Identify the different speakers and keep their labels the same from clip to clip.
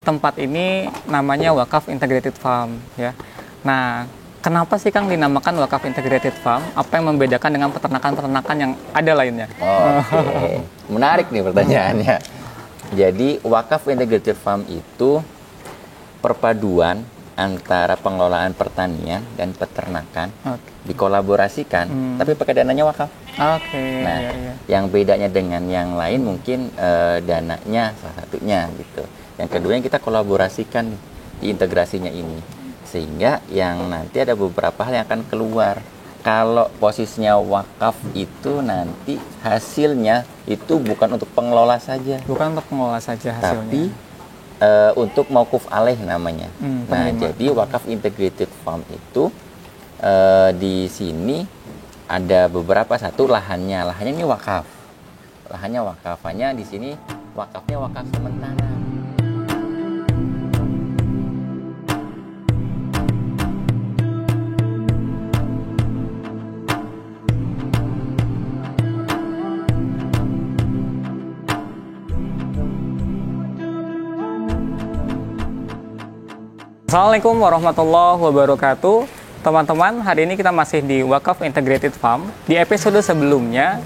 Speaker 1: Tempat ini namanya Wakaf Integrated Farm ya. Nah, kenapa sih Kang dinamakan Wakaf Integrated Farm? Apa yang membedakan dengan peternakan-peternakan yang ada lainnya?
Speaker 2: Oke. Menarik nih pertanyaannya. Jadi Wakaf Integrated Farm itu perpaduan antara pengelolaan pertanian dan peternakan dikolaborasikan, tapi pakai dananya wakaf. Nah, yang bedanya dengan yang lain mungkin dananya salah satunya gitu. Yang kedua yang kita kolaborasikan di integrasinya ini, sehingga yang nanti ada beberapa hal yang akan keluar. Kalau posisinya wakaf itu nanti hasilnya itu bukan untuk pengelola saja.
Speaker 1: Bukan untuk pengelola saja hasilnya.
Speaker 2: Tapi untuk mauquf alaih namanya. Nah, jadi Wakaf Integrated Farm itu di sini ada beberapa, satu lahannya ini wakaf. Lahannya wakafannya di sini wakafnya wakaf sementara.
Speaker 1: Assalamualaikum warahmatullahi wabarakatuh. Teman-teman, hari ini kita masih di Wakaf Integrated Farm. Di episode sebelumnya,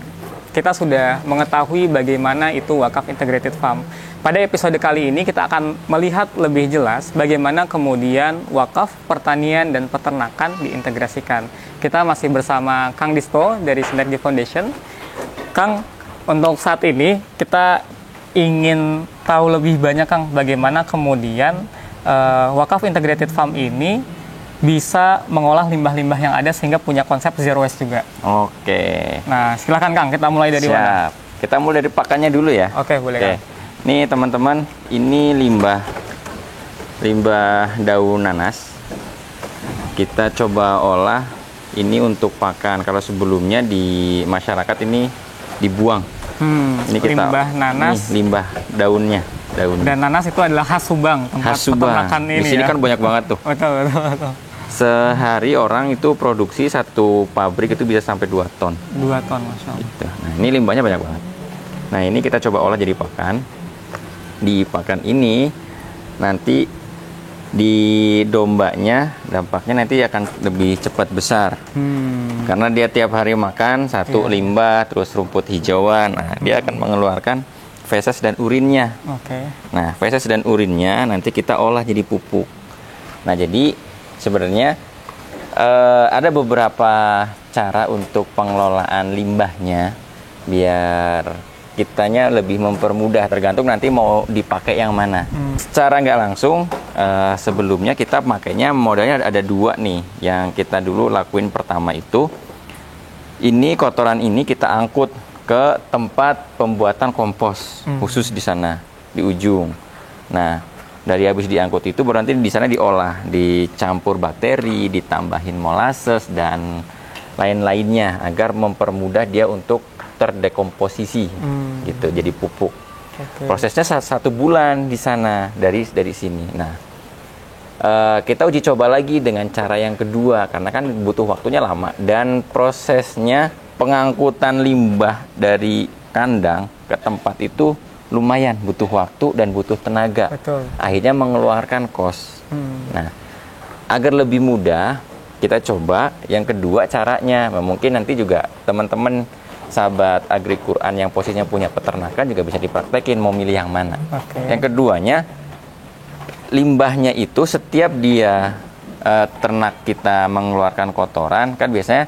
Speaker 1: kita sudah mengetahui bagaimana itu Wakaf Integrated Farm. Pada episode kali ini, kita akan melihat lebih jelas bagaimana kemudian wakaf pertanian dan peternakan diintegrasikan. Kita masih bersama Kang Disto dari Synergy Foundation. Kang, untuk saat ini, kita ingin tahu lebih banyak, Kang, bagaimana kemudian Wakaf Integrated Farm ini bisa mengolah limbah-limbah yang ada sehingga punya konsep zero waste juga.
Speaker 2: Oke.
Speaker 1: Nah, silakan Kang, kita mulai dari mana?
Speaker 2: Kita mulai dari pakannya dulu ya.
Speaker 1: Oke, boleh Kang.
Speaker 2: Nih teman-teman, ini limbah daun nanas. Kita coba olah ini untuk pakan. Kalau sebelumnya di masyarakat ini dibuang. Ini kita
Speaker 1: limbah nanas.
Speaker 2: Nih, limbah daunnya.
Speaker 1: Dan nanas itu adalah khas Subang, tempat peternakan ini.
Speaker 2: Di sini kan banyak banget tuh.
Speaker 1: Betul.
Speaker 2: Sehari orang itu produksi satu pabrik itu bisa sampai 2 ton.
Speaker 1: 2 ton, Masya Allah.
Speaker 2: Gitu. Nah, ini limbahnya banyak banget. Nah, ini kita coba olah jadi pakan. Di pakan ini nanti di dombanya dampaknya nanti akan lebih cepat besar. Karena dia tiap hari makan satu limbah, terus rumput hijauan. Nah, dia akan mengeluarkan feses dan urinnya. Nah, feses dan urinnya nanti kita olah jadi pupuk. Nah, jadi sebenarnya ada beberapa cara untuk pengelolaan limbahnya biar kitanya lebih mempermudah, tergantung nanti mau dipakai yang mana. Secara nggak langsung, sebelumnya kita makainya modalnya ada 2 nih. Yang kita dulu lakuin pertama itu, ini kotoran ini kita angkut ke tempat pembuatan kompos khusus di sana di ujung. Nah, dari habis diangkut itu berarti di sana diolah, dicampur bakteri, ditambahin molasses dan lain-lainnya agar mempermudah dia untuk terdekomposisi gitu, jadi pupuk. Prosesnya 1 bulan di sana dari sini. Nah, kita uji coba lagi dengan cara yang kedua karena kan butuh waktunya lama dan prosesnya pengangkutan limbah dari kandang ke tempat itu lumayan butuh waktu dan butuh tenaga. Akhirnya mengeluarkan kos. Nah, agar lebih mudah kita coba yang kedua caranya. Mungkin nanti juga teman-teman sahabat Agri Quran yang posisinya punya peternakan juga bisa dipraktekin mau milih yang mana. Yang keduanya, limbahnya itu setiap dia ternak kita mengeluarkan kotoran, kan biasanya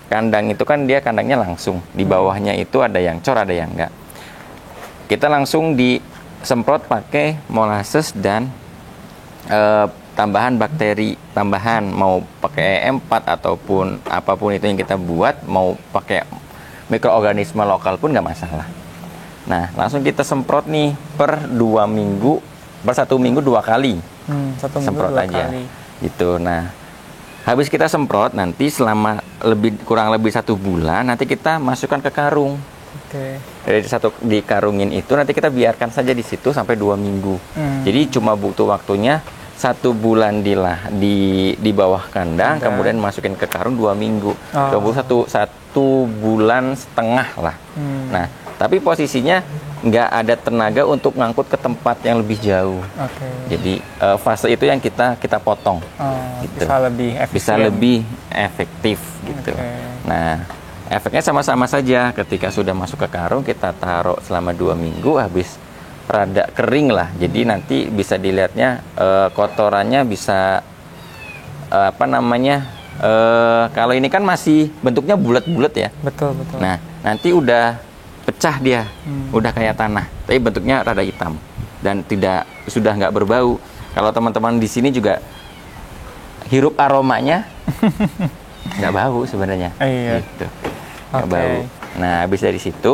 Speaker 2: kandang itu kan dia kandangnya langsung. Di bawahnya itu ada yang cor, ada yang enggak. Kita langsung disemprot pakai molasses dan tambahan bakteri tambahan, mau pakai E4 ataupun apapun itu yang kita buat, mau pakai mikroorganisme lokal pun nggak masalah. Nah, langsung kita semprot nih per 2 minggu, per 1 minggu 2 kali. Semprot aja gitu. Nah, habis kita semprot nanti selama kurang lebih 1 bulan nanti kita masukkan ke karung. Dari dikarungin itu nanti kita biarkan saja di situ sampai 2 minggu. Jadi cuma butuh waktunya 1 bulan di bawah kandang, kemudian masukin ke karung 2 minggu. Kemudian 1 bulan setengah lah. Nah, tapi posisinya nggak ada tenaga untuk ngangkut ke tempat yang lebih jauh.
Speaker 1: Oke.
Speaker 2: Jadi fase itu yang kita potong. Gitu.
Speaker 1: Bisa lebih efisien.
Speaker 2: Bisa lebih efektif gitu.
Speaker 1: Oke.
Speaker 2: Nah, efeknya sama-sama saja. Ketika sudah masuk ke karung, kita taruh selama 2 minggu, habis rada kering lah. Jadi nanti bisa dilihatnya kotorannya bisa kalau ini kan masih bentuknya bulat-bulat ya.
Speaker 1: Betul, betul.
Speaker 2: Nah, nanti udah pecah dia, udah kayak tanah, tapi bentuknya rada hitam dan sudah nggak berbau. Kalau teman-teman di sini juga hirup aromanya, nggak bau sebenarnya.
Speaker 1: Iya.
Speaker 2: Gitu. Nggak bau. Nah, habis dari situ,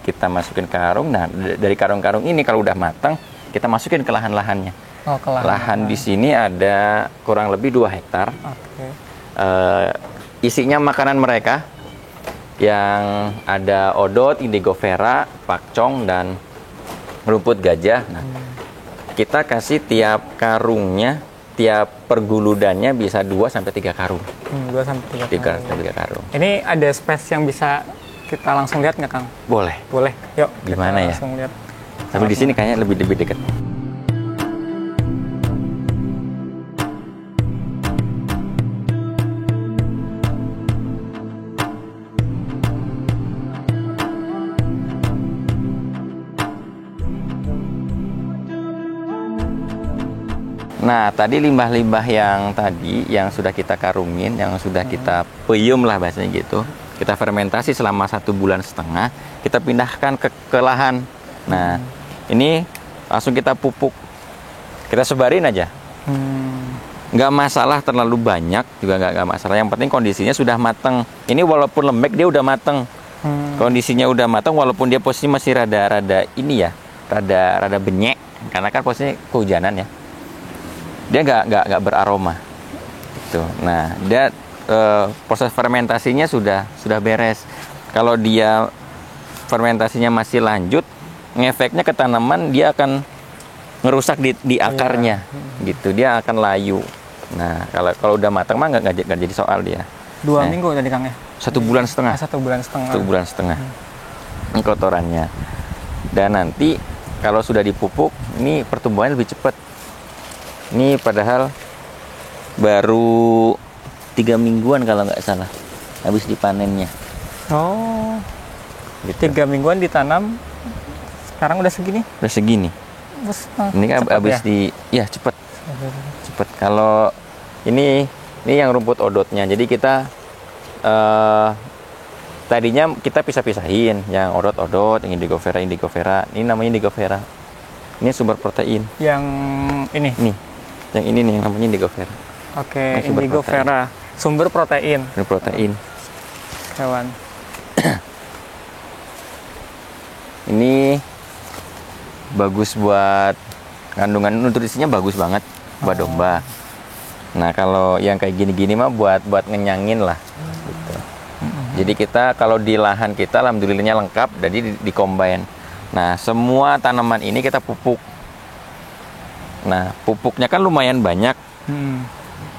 Speaker 2: kita masukin ke karung. Nah, dari karung-karung ini kalau udah matang, kita masukin ke lahan-lahannya.
Speaker 1: Oh, ke
Speaker 2: Lahan di sini ada kurang lebih 2 hektar.
Speaker 1: Oke.
Speaker 2: Isinya makanan mereka yang ada odot, indigo vera, pakcong, dan rumput gajah. Nah, kita kasih tiap karungnya, tiap perguludannya bisa 2-3 karung.
Speaker 1: 2-3 karung.
Speaker 2: 3 karung.
Speaker 1: Ini ada space yang bisa kita langsung lihat nggak, Kang?
Speaker 2: Boleh.
Speaker 1: Boleh. Yuk.
Speaker 2: Gimana ya?
Speaker 1: Langsung lihat.
Speaker 2: Tapi di sini kayaknya lebih dekat. Nah, tadi limbah-limbah yang sudah kita karungin, yang sudah kita peyem lah bahasanya gitu, kita fermentasi selama 1,5 bulan, kita pindahkan ke lahan. Nah, ini langsung kita pupuk, kita sebarin aja. Nggak masalah terlalu banyak, juga nggak masalah. Yang penting kondisinya sudah matang. Ini walaupun lembek dia udah matang. Kondisinya udah matang, walaupun dia posisi masih rada ini ya, rada benyek, karena kan posisinya kehujanan ya. Dia nggak beraroma. Gitu. Nah, dia proses fermentasinya sudah beres. Kalau dia fermentasinya masih lanjut, ngefeknya ke tanaman, dia akan ngerusak di akarnya, gitu. Dia akan layu. Nah, kalau udah matang mah nggak jadi soal dia.
Speaker 1: 2 minggu tadi, Kang ya?
Speaker 2: 1,5 bulan.
Speaker 1: 1,5 bulan.
Speaker 2: 1,5 bulan. Kotorannya. Dan nanti kalau sudah dipupuk, ini pertumbuhannya lebih cepat. Ini padahal baru 3 mingguan kalau nggak salah habis dipanennya.
Speaker 1: Oh,
Speaker 2: Gitu.
Speaker 1: 3 mingguan ditanam, sekarang udah segini?
Speaker 2: Udah segini. Ini kan habis ya cepet. Kalau ini yang rumput odotnya. Jadi kita tadinya kita pisah-pisahin yang odot, yang indigo vera. Ini namanya indigo vera. Ini sumber protein.
Speaker 1: Yang ini?
Speaker 2: Nih. Yang ini nih yang namanya indigo vera.
Speaker 1: Oke, indigo vera. Sumber protein.
Speaker 2: Sumber protein.
Speaker 1: Hewan.
Speaker 2: Ini bagus buat kandungan nutrisinya, bagus banget buat domba. Nah, kalau yang kayak gini-gini mah buat ngenyangin lah gitu. Jadi kita kalau di lahan kita alhamdulillahnya lengkap, jadi di combine. Nah, semua tanaman ini kita pupuk. Nah, pupuknya kan lumayan banyak.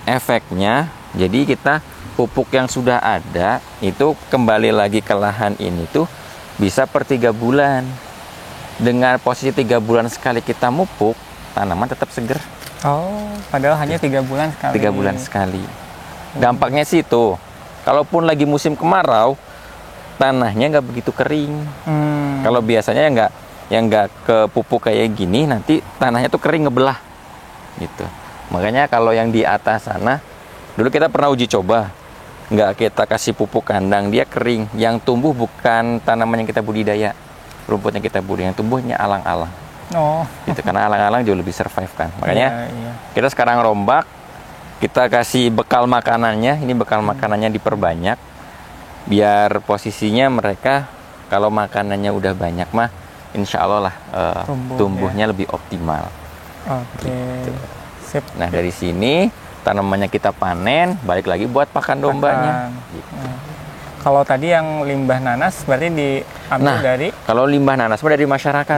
Speaker 2: Efeknya, jadi kita pupuk yang sudah ada itu kembali lagi ke lahan ini tuh bisa per 3 bulan. Dengan posisi 3 bulan sekali kita mupuk, tanaman tetap seger.
Speaker 1: Oh, padahal hanya 3 bulan sekali.
Speaker 2: 3 bulan sekali. Dampaknya sih itu, kalaupun lagi musim kemarau, tanahnya nggak begitu kering. Kalau biasanya yang nggak ke pupuk kayak gini, nanti tanahnya tuh kering, ngebelah gitu. Makanya kalau yang di atas sana, dulu kita pernah uji coba, nggak kita kasih pupuk kandang, dia kering. Yang tumbuh bukan tanaman yang kita budidaya, rumputnya kita budidaya, yang tumbuhnya alang-alang.
Speaker 1: Oh,
Speaker 2: gitu, karena alang-alang jauh lebih survive kan. Makanya kita sekarang rombak, kita kasih bekal makanannya. Ini bekal makanannya diperbanyak, biar posisinya mereka kalau makanannya udah banyak mah, insya Allah lah tumbuhnya lebih optimal.
Speaker 1: Oke.
Speaker 2: Gitu.
Speaker 1: Sip.
Speaker 2: Nah, dari sini tanamannya kita panen, balik lagi buat pakan dombanya. Gitu.
Speaker 1: Kalau tadi yang limbah nanas berarti diambil dari?
Speaker 2: Kalau limbah nanas dari masyarakat.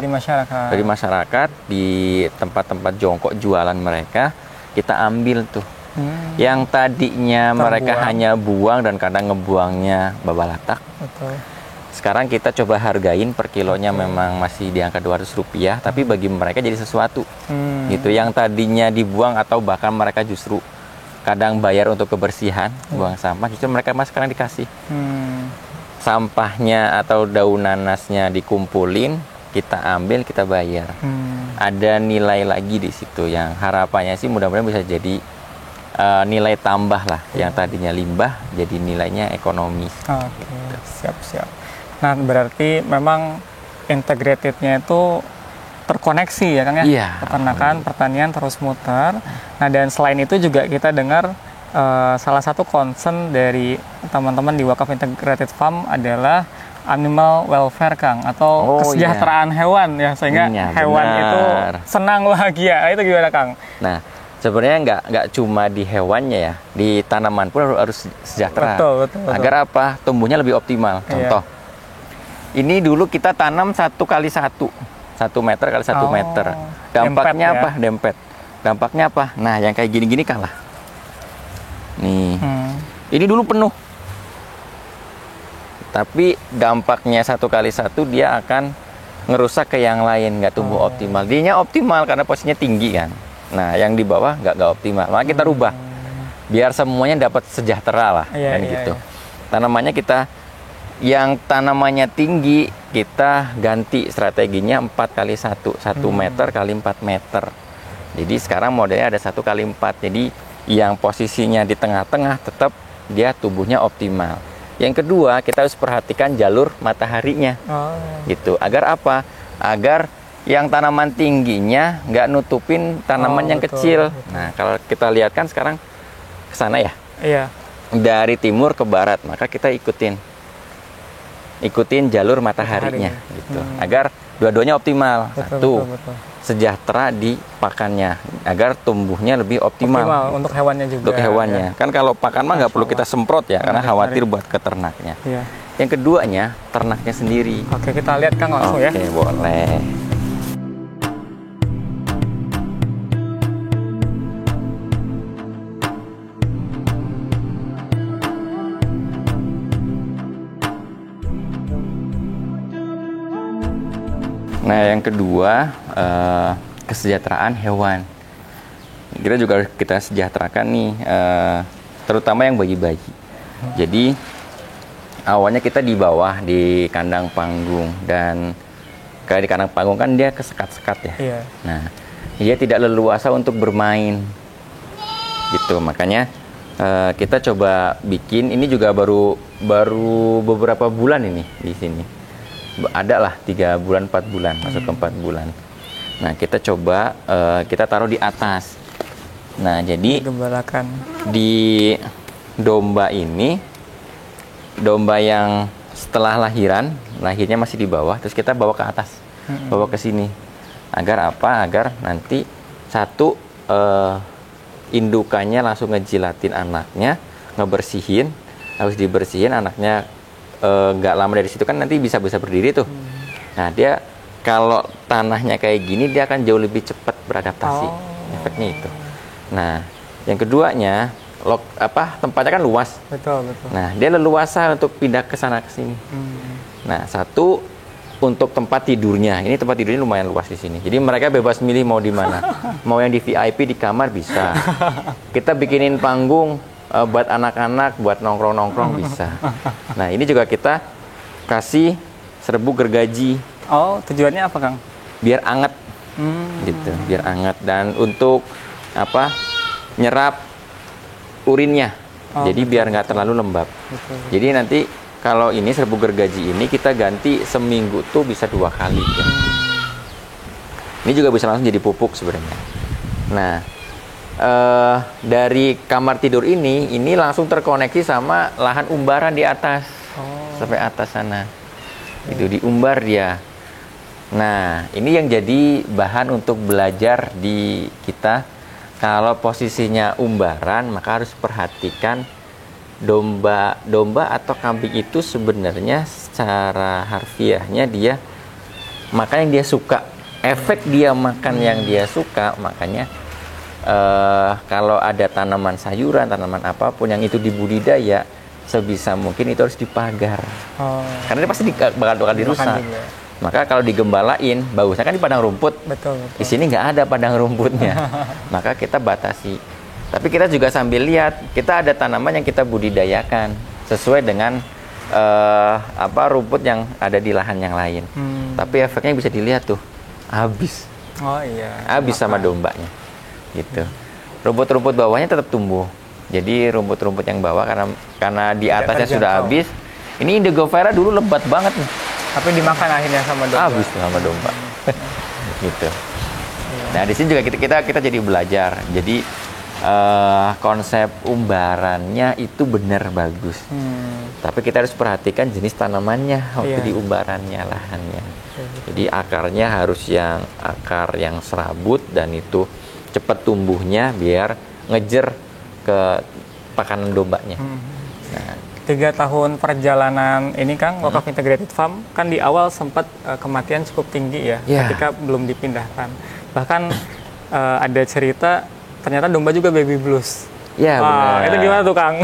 Speaker 1: Dari
Speaker 2: masyarakat di tempat-tempat jongkok jualan mereka, kita ambil tuh. Yang tadinya mereka hanya buang dan kadang ngebuangnya babalatak.
Speaker 1: Betul.
Speaker 2: sekarang kita coba hargain per kilonya memang masih di angka Rp200, tapi bagi mereka jadi sesuatu. Gitu, yang tadinya dibuang atau bahkan mereka justru kadang bayar untuk kebersihan, buang sampah, justru mereka mas sekarang dikasih. Sampahnya atau daun nanasnya dikumpulin, kita ambil, kita bayar. Ada nilai lagi di situ yang harapannya sih mudah-mudahan bisa jadi nilai tambah lah, yang tadinya limbah jadi nilainya ekonomis.
Speaker 1: Oke, siap. Nah, berarti memang integratednya itu terkoneksi ya Kang ya?
Speaker 2: Iya.
Speaker 1: Peternakan, pertanian terus muter. Nah, dan selain itu juga kita dengar salah satu concern dari teman-teman di Wakaf Integrated Farm adalah animal welfare Kang, atau kesejahteraan hewan ya, sehingga hewan itu senang, bahagia. Itu gimana Kang?
Speaker 2: Nah, sebenarnya nggak cuma di hewannya ya, di tanaman pun harus sejahtera.
Speaker 1: Betul.
Speaker 2: Agar apa? Tumbuhnya lebih optimal. Contoh, ini dulu kita tanam 1x1, 1 meter kali 1 meter. Dampaknya apa? Dempet. Dampaknya apa? Nah, yang kayak gini-gini kalah. Nih, ini dulu penuh. Tapi dampaknya 1x1 dia akan ngerusak ke yang lain, nggak tumbuh optimal. Dianya optimal karena posisinya tinggi kan. Nah, yang di bawah nggak optimal. Maka kita rubah biar semuanya dapat sejahtera lah, kan gitu. Tanamannya kita, yang tanamannya tinggi kita ganti strateginya 4x1, 1 meter kali 4 meter. Jadi sekarang modelnya ada 1x4. Jadi yang posisinya di tengah-tengah tetap dia tumbuhnya optimal. Yang kedua, kita harus perhatikan jalur mataharinya, gitu. Agar apa? Agar yang tanaman tingginya nggak nutupin tanaman yang kecil. Nah, kalau kita lihat kan sekarang ke sana ya, dari timur ke barat, maka kita ikutin jalur mataharinya, gitu. Agar dua-duanya optimal. Satu, sejahtera di pakannya, agar tumbuhnya lebih optimal
Speaker 1: untuk hewannya juga.
Speaker 2: Untuk hewannya. Kan kalau pakan mah nggak perlu kita semprot ya, karena khawatir buat keternaknya. Yang keduanya, ternaknya sendiri.
Speaker 1: Oke, kita lihat Kang langsung ya.
Speaker 2: Oke, boleh. Nah, yang kedua, kesejahteraan hewan. Kita juga kita sejahterakan nih, terutama yang bayi-bayi. Jadi awalnya kita di bawah di kandang panggung, dan kayak di kandang panggung kan dia kesekat-sekat ya. Nah, dia tidak leluasa untuk bermain, gitu. Makanya kita coba bikin, ini juga baru beberapa bulan ini di sini. Ada lah 3 bulan 4 bulan, masuk ke 4 bulan. Nah, kita coba kita taruh di atas. Nah, jadi
Speaker 1: gembalakan
Speaker 2: di domba ini, domba yang setelah lahirnya masih di bawah, terus kita bawa ke atas, bawa ke sini. Agar apa? Agar nanti satu, indukannya langsung ngejilatin anaknya, ngebersihin, harus dibersihin anaknya. Nggak lama dari situ kan nanti bisa berdiri tuh. Nah, dia kalau tanahnya kayak gini, dia akan jauh lebih cepat beradaptasi. Efeknya itu. Nah, yang keduanya, tempatnya kan luas.
Speaker 1: Betul.
Speaker 2: Nah, dia leluasa untuk pindah ke sana ke sini. Nah, satu, untuk tempat tidurnya. Ini tempat tidurnya lumayan luas di sini. Jadi mereka bebas milih mau di mana. Mau yang di VIP di kamar bisa. Kita bikinin panggung buat anak-anak, buat nongkrong-nongkrong bisa. Nah, ini juga kita kasih serbuk gergaji.
Speaker 1: Oh, tujuannya apa Kang?
Speaker 2: Biar anget, gitu. Biar anget, dan untuk nyerap urinnya. Jadi biar nggak terlalu lembab. Jadi nanti kalau ini serbuk gergaji ini kita ganti seminggu tuh bisa 2 kali. Ya. Ini juga bisa langsung jadi pupuk sebenarnya. Nah, dari kamar tidur ini langsung terkoneksi sama lahan umbaran di atas, sampai atas sana. Itu diumbar dia. Nah, ini yang jadi bahan untuk belajar di kita. Kalau posisinya umbaran, maka harus perhatikan domba atau kambing itu sebenarnya secara harfiahnya dia makan yang dia suka. Efek dia makan yang dia suka, makanya kalau ada tanaman sayuran, tanaman apapun yang itu dibudidaya, sebisa mungkin itu harus dipagar.
Speaker 1: Oh.
Speaker 2: Karena dia pasti bakal dirusak.
Speaker 1: juga.
Speaker 2: Maka kalau digembalain, bagusnya kan di padang rumput.
Speaker 1: Betul.
Speaker 2: Di sini nggak ada padang rumputnya. Maka kita batasi. Tapi kita juga sambil lihat, kita ada tanaman yang kita budidayakan sesuai dengan rumput yang ada di lahan yang lain. Tapi efeknya bisa dilihat tuh, habis.
Speaker 1: Oh iya.
Speaker 2: Habis sama dombanya. Gitu. Rumput-rumput bawahnya tetap tumbuh. Jadi rumput-rumput yang bawah karena di atasnya sudah habis. Ini indigo vera dulu lebat banget nih.
Speaker 1: Tapi dimakan akhirnya sama domba.
Speaker 2: Habis tuh sama domba. Gitu. Nah, di sini juga kita jadi belajar. Jadi konsep umbarannya itu benar bagus. Tapi kita harus perhatikan jenis tanamannya waktu di umbarannya, lahannya. Jadi akarnya harus yang akar yang serabut dan itu cepat tumbuhnya biar ngejer ke pakanan dombanya. Nah,
Speaker 1: 3 tahun perjalanan ini Kang, Wakaf Integrated Farm kan di awal sempat kematian cukup tinggi ya, ketika belum dipindahkan. Bahkan ada cerita ternyata domba juga baby blues.
Speaker 2: Ya, benar.
Speaker 1: Itu gimana tuh Kang?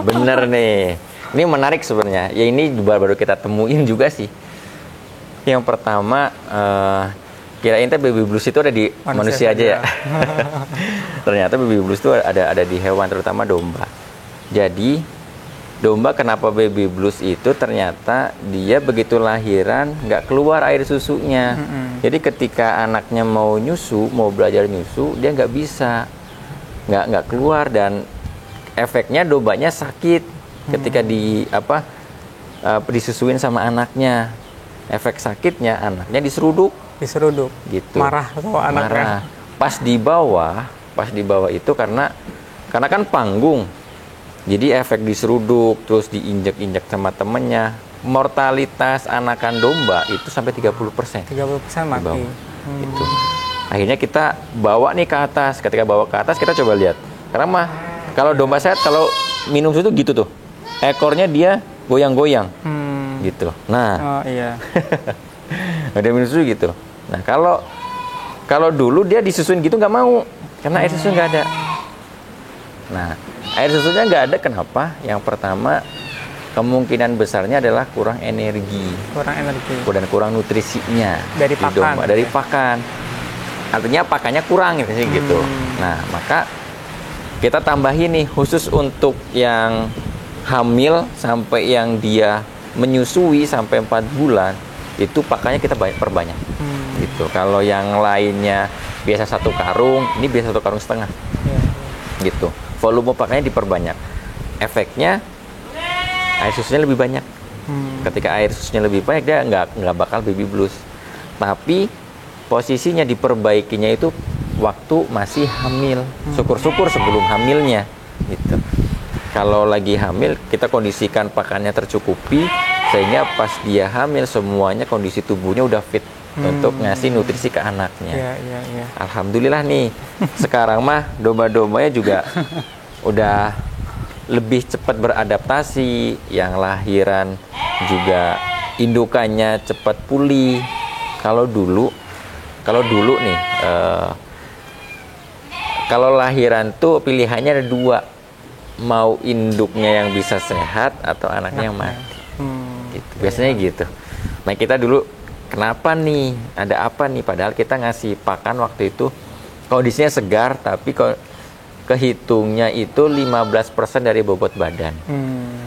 Speaker 2: Bener nih. Ini menarik sebenarnya. Ya ini baru kita temuin juga sih. Yang pertama, kirain baby blues itu ada di manusia aja ya. Ternyata baby blues itu ada di hewan, terutama domba. Jadi domba kenapa baby blues itu ternyata dia begitu lahiran nggak keluar air susunya. Jadi ketika anaknya mau nyusu, mau belajar nyusu, dia nggak bisa, nggak keluar dan efeknya dombanya sakit ketika disusuin sama anaknya. Efek sakitnya anaknya diseruduk gitu.
Speaker 1: Marah atau anaknya.
Speaker 2: Pas di bawah itu karena kan panggung. Jadi efek diseruduk, terus diinjek-injek sama temennya. Mortalitas anakan domba itu sampai 30%.
Speaker 1: 30% mati.
Speaker 2: Gitu. Akhirnya kita bawa nih ke atas. Ketika bawa ke atas, kita coba lihat. Karena kalau domba sehat, kalau minum susu gitu tuh. Ekornya dia goyang-goyang. Gitu. Nah.
Speaker 1: Oh iya.
Speaker 2: Ada minum susu gitu. Nah, kalau dulu dia disusuin gitu nggak mau. Karena air susu nggak ada. Nah, air susunya nggak ada, kenapa? Yang pertama, kemungkinan besarnya adalah kurang energi. Dan kurang nutrisinya.
Speaker 1: Dari pakan.
Speaker 2: Dari pakan. Artinya pakannya kurang gitu. Nah, maka kita tambahin nih, khusus untuk yang hamil sampai yang dia menyusui sampai 4 bulan, itu pakannya kita perbanyak. Gitu. Kalau yang lainnya biasa 1 karung, ini biasa 1 karung setengah. Gitu. Volume pakannya diperbanyak. Efeknya air susunya lebih banyak. Ketika air susunya lebih banyak, dia nggak bakal baby blues. Tapi posisinya diperbaikinya itu waktu masih hamil. Syukur-syukur sebelum hamilnya. Gitu. Kalau lagi hamil, kita kondisikan pakannya tercukupi sehingga pas dia hamil semuanya kondisi tubuhnya udah fit untuk ngasih nutrisi ke anaknya. Alhamdulillah nih, sekarang mah domba-dombanya juga udah lebih cepat beradaptasi, yang lahiran juga indukannya cepat pulih. Kalau dulu nih, kalau lahiran tuh pilihannya ada 2, mau induknya yang bisa sehat atau anaknya yang mati. Gitu. Biasanya gitu. Nah, kita dulu kenapa nih? Ada apa nih? Padahal kita ngasih pakan waktu itu kondisinya segar, tapi kehitungnya itu 15% dari bobot badan.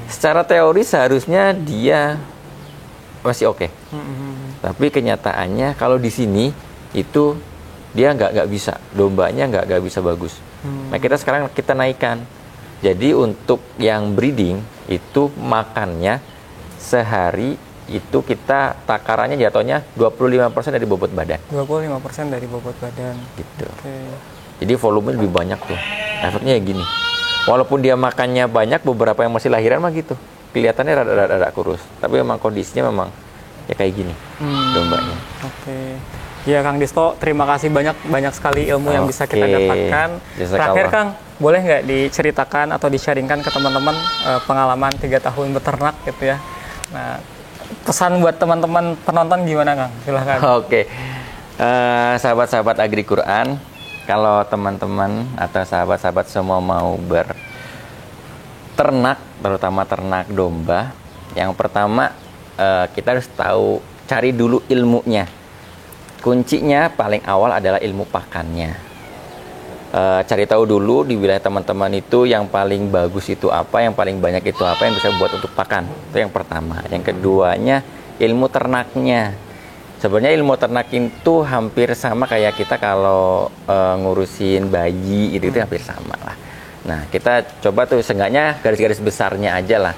Speaker 2: Secara teori seharusnya dia masih oke. Tapi kenyataannya kalau di sini itu dia nggak bisa, dombanya nggak bisa bagus. Nah, sekarang kita naikkan. Jadi untuk yang breeding itu makannya sehari itu kita takarannya jatuhnya 25% dari bobot badan.
Speaker 1: 25% dari bobot badan.
Speaker 2: Gitu. Jadi volume lebih banyak tuh. Efeknya ya gini. Walaupun dia makannya banyak, beberapa yang masih lahiran mah gitu. Kelihatannya rada kurus. Tapi memang kondisinya memang ya kayak gini dombanya.
Speaker 1: Ya Kang Disto, terima kasih banyak sekali ilmu yang bisa kita dapatkan. Terakhir Kang, boleh nggak diceritakan atau di-sharingkan ke teman-teman pengalaman 3 tahun beternak gitu ya. Nah, pesan buat teman-teman penonton gimana Kang? Silahkan.
Speaker 2: Sahabat-sahabat Agri Quran, kalau teman-teman atau sahabat-sahabat semua mau ternak, terutama ternak domba, yang pertama kita harus tahu, cari dulu ilmunya. Kuncinya paling awal adalah ilmu pakannya. Cari tahu dulu di wilayah teman-teman itu yang paling bagus itu apa, yang paling banyak itu apa, yang bisa buat untuk pakan. Itu yang pertama. Yang keduanya ilmu ternaknya. Sebenarnya ilmu ternak itu hampir sama kayak kita kalau ngurusin bayi itu hampir sama lah. Nah, kita coba tuh seenggaknya garis-garis besarnya aja lah.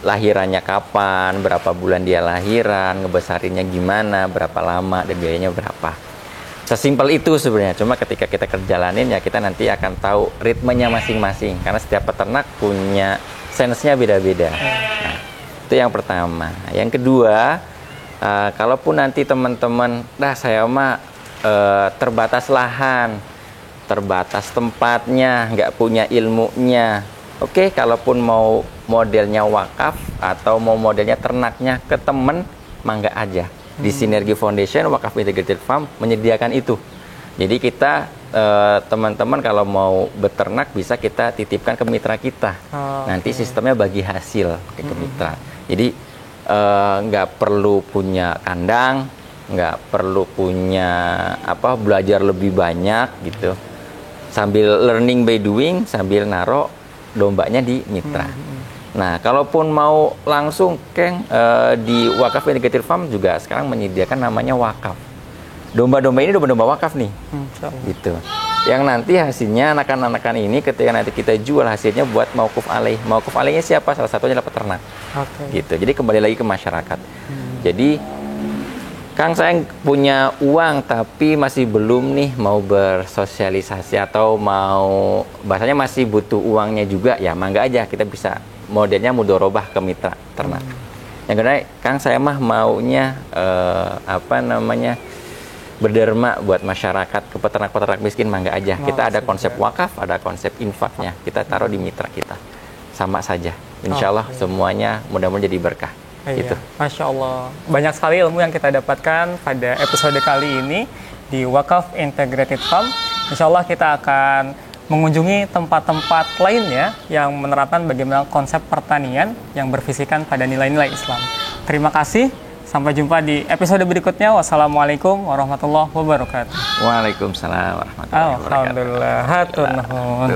Speaker 2: Lahirannya kapan, berapa bulan dia lahiran, ngebesarinnya gimana, berapa lama, dan biayanya berapa. Sesimpel itu sebenarnya. Cuma ketika kita kerjalanin ya kita nanti akan tahu ritmenya masing-masing. Karena setiap peternak punya sense-nya beda-beda. Nah, itu yang pertama. Yang kedua, kalaupun nanti teman-teman, saya mah terbatas lahan, terbatas tempatnya, nggak punya ilmunya. Oke, kalaupun mau modelnya wakaf atau mau modelnya ternaknya ke temen, mangga aja. Di Sinergi Foundation, Wakaf Integrated Farm menyediakan itu. Jadi kita, teman-teman kalau mau beternak bisa kita titipkan ke mitra kita. Nanti sistemnya bagi hasil ke mitra. Jadi nggak perlu punya kandang, nggak perlu punya belajar lebih banyak gitu. Sambil learning by doing, sambil naro dombanya di mitra. Nah, kalaupun mau langsung di Wakaf Integrated Farm juga sekarang menyediakan namanya wakaf. Domba-domba ini domba-domba wakaf nih, gitu. Yang nanti hasilnya anakan-anakan ini ketika nanti kita jual hasilnya buat mauquf alaih. Mauquf alaihnya siapa? Salah satunya adalah peternak. Gitu. Jadi kembali lagi ke masyarakat. Jadi Kang, saya punya uang tapi masih belum nih mau bersosialisasi atau mau bahasanya masih butuh uangnya juga, ya mangga aja kita bisa modelnya mudorobah ke mitra ternak. Yang kedua, Kang, saya mah maunya berderma buat masyarakat, ke peternak-peternak miskin, mangga aja. Kita ada konsep wakaf, ada konsep infaknya, kita taruh di mitra kita. Sama saja. Insya Allah semuanya mudah-mudahan jadi berkah.
Speaker 1: Iya, Masya Allah. Banyak sekali ilmu yang kita dapatkan pada episode kali ini di Wakaf Integrated Farm. Insya Allah kita akan mengunjungi tempat-tempat lainnya yang menerapkan bagaimana konsep pertanian yang berfisikan pada nilai-nilai Islam. Terima kasih. Sampai jumpa di episode berikutnya. Wassalamualaikum warahmatullahi wabarakatuh.
Speaker 2: Waalaikumsalam warahmatullahi wabarakatuh.
Speaker 1: Alhamdulillah. Hatur nuhun.